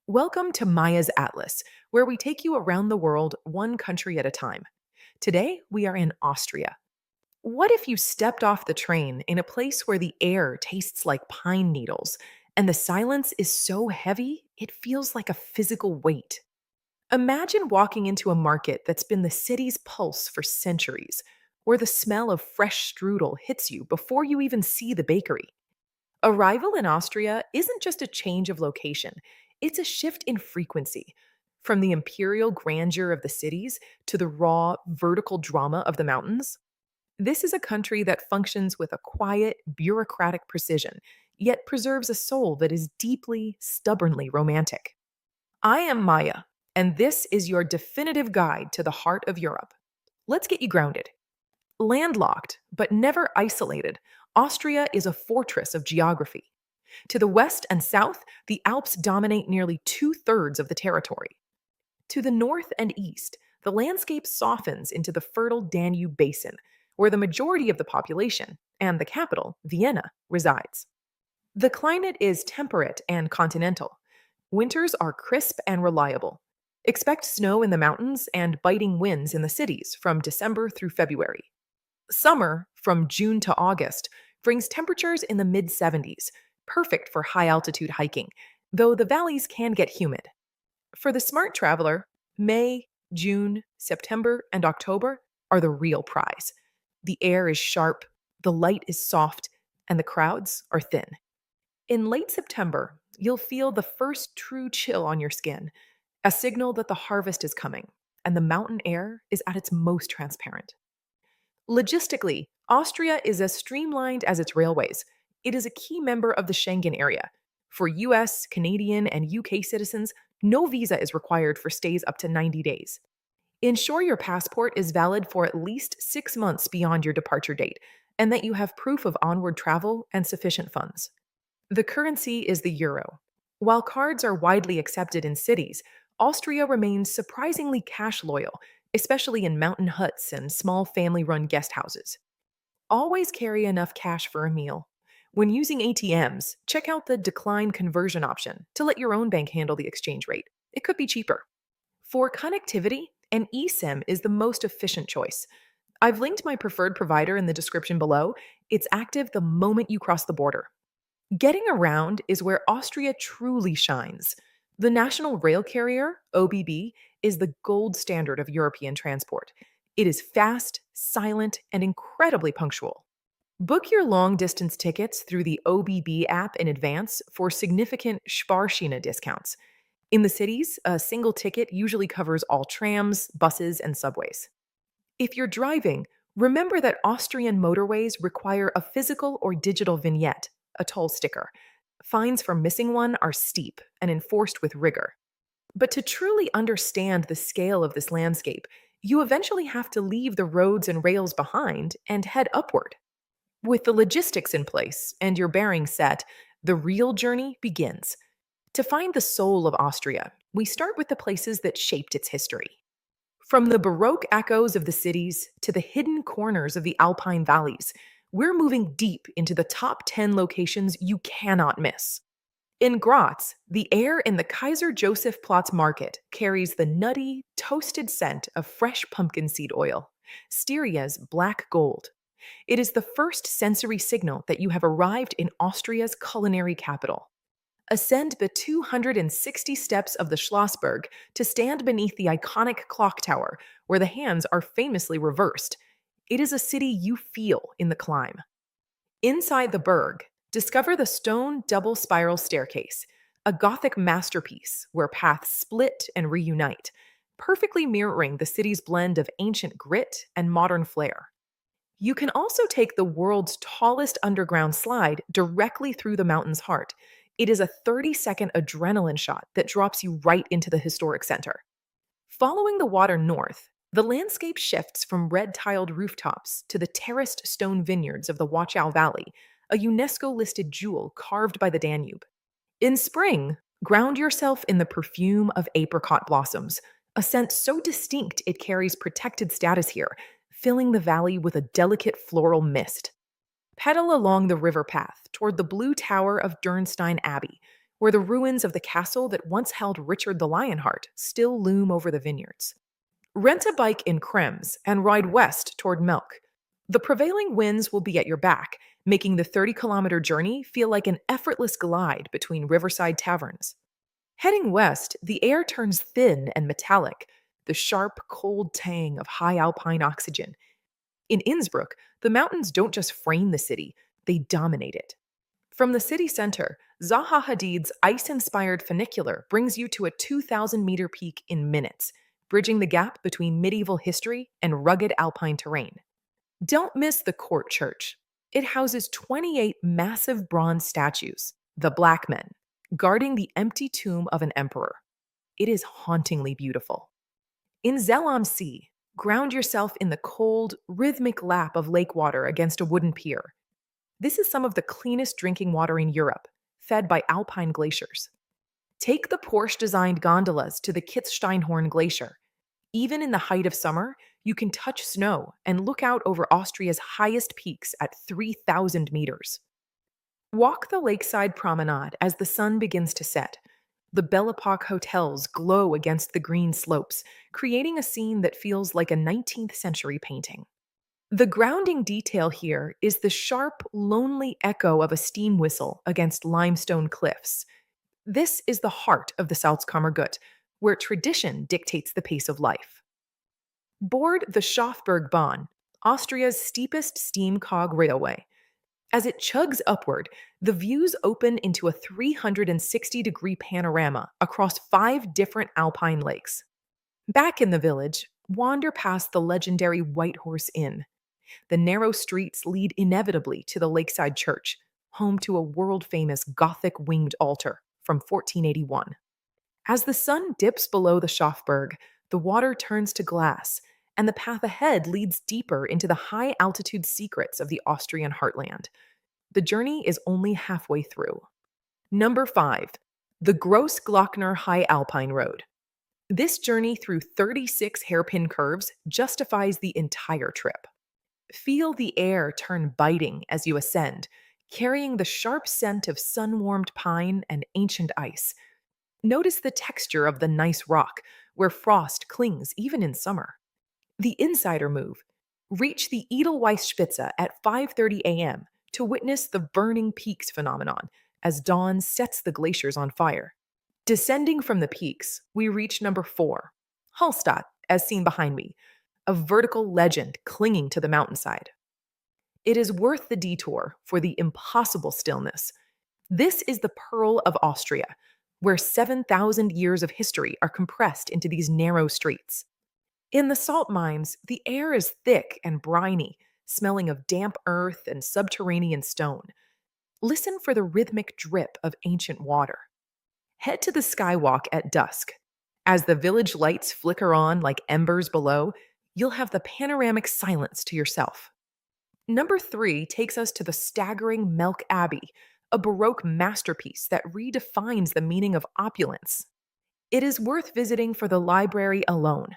Welcome to Maya's Atlas, where we take you around the world one country at a time. Today, we are in Austria. What if you stepped off the train in a place where the air tastes like pine needles and the silence is so heavy it feels like a physical weight? Imagine walking into a market that's been the city's pulse for centuries, where the smell of fresh strudel hits you before you even see the bakery. Arrival in Austria isn't just a change of location, it's a shift in frequency. From the imperial grandeur of the cities to the raw, vertical drama of the mountains, this is a country that functions with a quiet, bureaucratic precision, yet preserves a soul that is deeply, stubbornly romantic. I am Maya, and this is your definitive guide to the heart of Europe. Let's get you grounded. Landlocked, but never isolated, Austria is a fortress of geography. To the west and south, the Alps dominate nearly two-thirds of the territory. To the north and east, the landscape softens into the fertile Danube basin, where the majority of the population, and the capital, Vienna, resides. The climate is temperate and continental. Winters are crisp and reliable. Expect snow in the mountains and biting winds in the cities from December through February. Summer, from June to August, brings temperatures in the mid 70s, perfect for high altitude hiking, though the valleys can get humid. For the smart traveler, May, June, September, and October are the real prize. The air is sharp, the light is soft, and the crowds are thin. In late September, you'll feel the first true chill on your skin, a signal that the harvest is coming, and the mountain air is at its most transparent. Logistically, Austria is as streamlined as its railways. It is a key member of the Schengen area. For US, Canadian, and UK citizens, no visa is required for stays up to 90 days. Ensure your passport is valid for at least 6 months beyond your departure date, and that you have proof of onward travel and sufficient funds. The currency is the euro. While cards are widely accepted in cities, Austria remains surprisingly cash loyal, especially in mountain huts and small family run guest houses. Always carry enough cash for a meal. When using ATMs, check out the decline conversion option to let your own bank handle the exchange rate. It could be cheaper. For connectivity, an eSIM is the most efficient choice. I've linked my preferred provider in the description below. It's active the moment you cross the border. Getting around is where Austria truly shines. The national rail carrier, OBB, is the gold standard of European transport. It is fast, silent, and incredibly punctual. Book your long distance tickets through the OBB app in advance for significant Sparschiene discounts. In the cities, a single ticket usually covers all trams, buses, and subways. If you're driving, remember that Austrian motorways require a physical or digital vignette, a toll sticker. Fines for missing one are steep and enforced with rigor. But to truly understand the scale of this landscape, you eventually have to leave the roads and rails behind and head upward. With the logistics in place and your bearings set, the real journey begins. To find the soul of Austria, we start with the places that shaped its history. From the Baroque echoes of the cities to the hidden corners of the Alpine valleys, we're moving deep into the top 10 locations you cannot miss. In Graz, the air in the Kaiser Joseph Platz market carries the nutty, toasted scent of fresh pumpkin seed oil, Styria's black gold. It is the first sensory signal that you have arrived in Austria's culinary capital. Ascend the 260 steps of the Schlossberg to stand beneath the iconic clock tower, where the hands are famously reversed. It is a city you feel in the climb. Inside the Berg, discover the stone double spiral staircase, a Gothic masterpiece where paths split and reunite, perfectly mirroring the city's blend of ancient grit and modern flair. You can also take the world's tallest underground slide directly through the mountain's heart. It is a 30-second adrenaline shot that drops you right into the historic center. Following the water north, the landscape shifts from red-tiled rooftops to the terraced stone vineyards of the Wachau Valley, a UNESCO-listed jewel carved by the Danube. In spring, ground yourself in the perfume of apricot blossoms, a scent so distinct it carries protected status here, filling the valley with a delicate floral mist. Pedal along the river path toward the blue tower of Dürnstein Abbey, where the ruins of the castle that once held Richard the Lionheart still loom over the vineyards. Rent a bike in Krems and ride west toward Melk. The prevailing winds will be at your back, making the 30-kilometer journey feel like an effortless glide between riverside taverns. Heading west, the air turns thin and metallic, the sharp, cold tang of high alpine oxygen. In Innsbruck, the mountains don't just frame the city, they dominate it. From the city center, Zaha Hadid's ice-inspired funicular brings you to a 2,000-meter peak in minutes, bridging the gap between medieval history and rugged alpine terrain. Don't miss the court church. It houses 28 massive bronze statues, the Black Men, guarding the empty tomb of an emperor. It is hauntingly beautiful. In Zell am See, ground yourself in the cold, rhythmic lap of lake water against a wooden pier. This is some of the cleanest drinking water in Europe, fed by Alpine glaciers. Take the Porsche-designed gondolas to the Kitzsteinhorn Glacier. Even in the height of summer, you can touch snow and look out over Austria's highest peaks at 3,000 meters. Walk the lakeside promenade as the sun begins to set. The Belle Epoque hotels glow against the green slopes, creating a scene that feels like a 19th century painting. The grounding detail here is the sharp, lonely echo of a steam whistle against limestone cliffs. This is the heart of the Salzkammergut, where tradition dictates the pace of life. Board the Hofburg Bahn, Austria's steepest steam cog railway. As it chugs upward, the views open into a 360-degree panorama across 5 different alpine lakes. Back in the village, wander past the legendary White Horse Inn. The narrow streets lead inevitably to the lakeside church, home to a world-famous Gothic winged altar from 1481. As the sun dips below the Hofburg, the water turns to glass, and the path ahead leads deeper into the high-altitude secrets of the Austrian heartland. The journey is only halfway through. Number 5. The Grossglockner High Alpine Road. This journey through 36 hairpin curves justifies the entire trip. Feel the air turn biting as you ascend, carrying the sharp scent of sun-warmed pine and ancient ice. Notice the texture of the gneiss rock, where frost clings even in summer. The insider move. Reach the Edelweiss Spitze at 5:30 a.m. to witness the burning peaks phenomenon as dawn sets the glaciers on fire. Descending from the peaks, we reach number 4, Hallstatt, as seen behind me, a vertical legend clinging to the mountainside. It is worth the detour for the impossible stillness. This is the pearl of Austria, where 7,000 years of history are compressed into these narrow streets. In the salt mines, the air is thick and briny, smelling of damp earth and subterranean stone. Listen for the rhythmic drip of ancient water. Head to the skywalk at dusk. As the village lights flicker on like embers below, you'll have the panoramic silence to yourself. Number 3 takes us to the staggering Melk Abbey, a Baroque masterpiece that redefines the meaning of opulence. It is worth visiting for the library alone.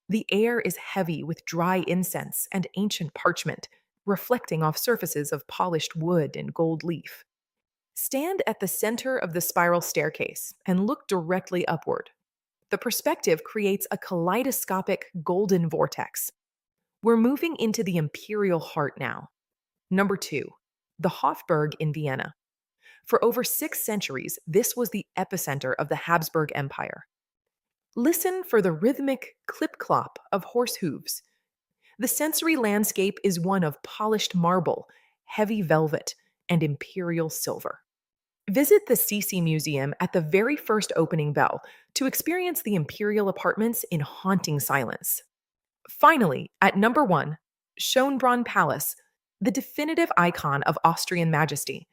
The air is heavy with dry incense and ancient parchment, reflecting off surfaces of polished wood and gold leaf. Stand at the center of the spiral staircase and look directly upward. The perspective creates a kaleidoscopic golden vortex. We're moving into the imperial heart now. Number 2, the Hofburg in Vienna. For over 6 centuries, this was the epicenter of the Habsburg Empire. Listen for the rhythmic clip-clop of horse hooves. The sensory landscape is one of polished marble, heavy velvet, and imperial silver. Visit the Sisi Museum at the very first opening bell to experience the imperial apartments in haunting silence. Finally, at number 1, Schönbrunn Palace, the definitive icon of Austrian majesty.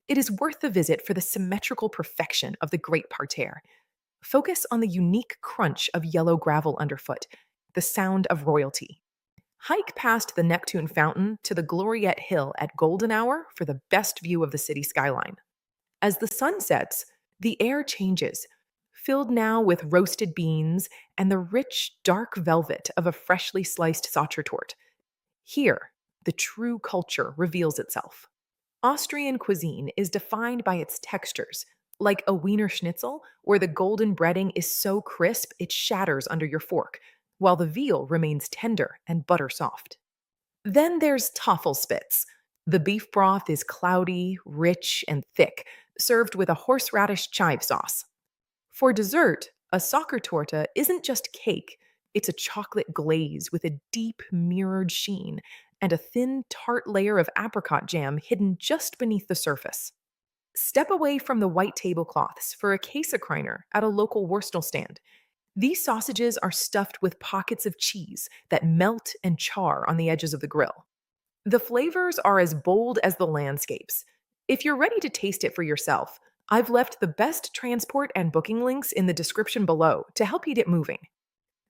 It is worth the visit for the symmetrical perfection of the great parterre. Focus on the unique crunch of yellow gravel underfoot, the sound of royalty. Hike past the Neptune Fountain to the Gloriette Hill at golden hour for the best view of the city skyline. As the sun sets, the air changes, filled now with roasted beans and the rich, dark velvet of a freshly sliced Sachertorte. Here, the true culture reveals itself. Austrian cuisine is defined by its textures, like a Wiener Schnitzel, where the golden breading is so crisp it shatters under your fork, while the veal remains tender and butter soft. Then there's Tafelspitz. The beef broth is cloudy, rich, and thick, served with a horseradish chive sauce. For dessert, a Sachertorte isn't just cake, it's a chocolate glaze with a deep mirrored sheen and a thin, tart layer of apricot jam hidden just beneath the surface. Step away from the white tablecloths for a Käsekrainer at a local Wurstel stand. These sausages are stuffed with pockets of cheese that melt and char on the edges of the grill. The flavors are as bold as the landscapes. If you're ready to taste it for yourself, I've left the best transport and booking links in the description below to help you get moving.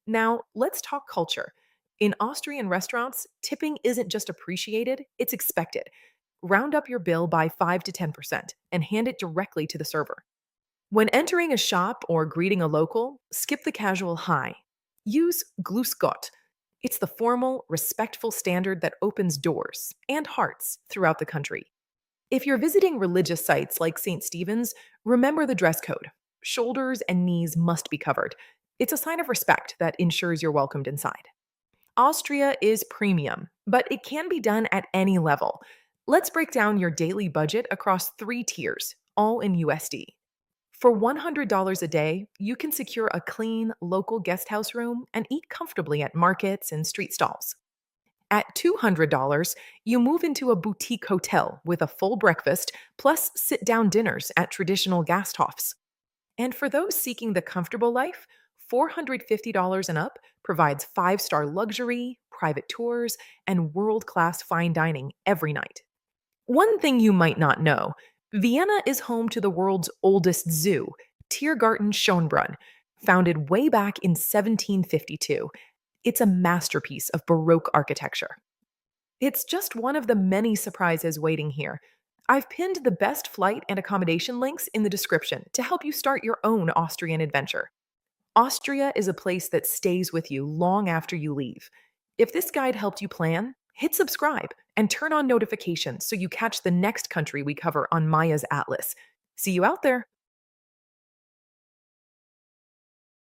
Now, let's talk culture. In Austrian restaurants, tipping isn't just appreciated, it's expected. Round up your bill by 5 to 10% and hand it directly to the server. When entering a shop or greeting a local, skip the casual hi. Use Glussgott. It's the formal, respectful standard that opens doors and hearts throughout the country. If you're visiting religious sites like St. Stephen's, remember the dress code. Shoulders and knees must be covered. It's a sign of respect that ensures you're welcomed inside. Austria is premium, but it can be done at any level. Let's break down your daily budget across 3 tiers, all in USD. For $100 a day, you can secure a clean, local guest house room and eat comfortably at markets and street stalls. At $200, you move into a boutique hotel with a full breakfast plus sit-down dinners at traditional Gasthofs. And for those seeking the comfortable life, $450 and up provides 5-star luxury, private tours, and world-class fine dining every night. One thing you might not know, Vienna is home to the world's oldest zoo, Tiergarten Schönbrunn, founded way back in 1752. It's a masterpiece of Baroque architecture. It's just one of the many surprises waiting here. I've pinned the best flight and accommodation links in the description to help you start your own Austrian adventure. Austria is a place that stays with you long after you leave. If this guide helped you plan, hit subscribe and turn on notifications so you catch the next country we cover on Maya's Atlas. See you out there!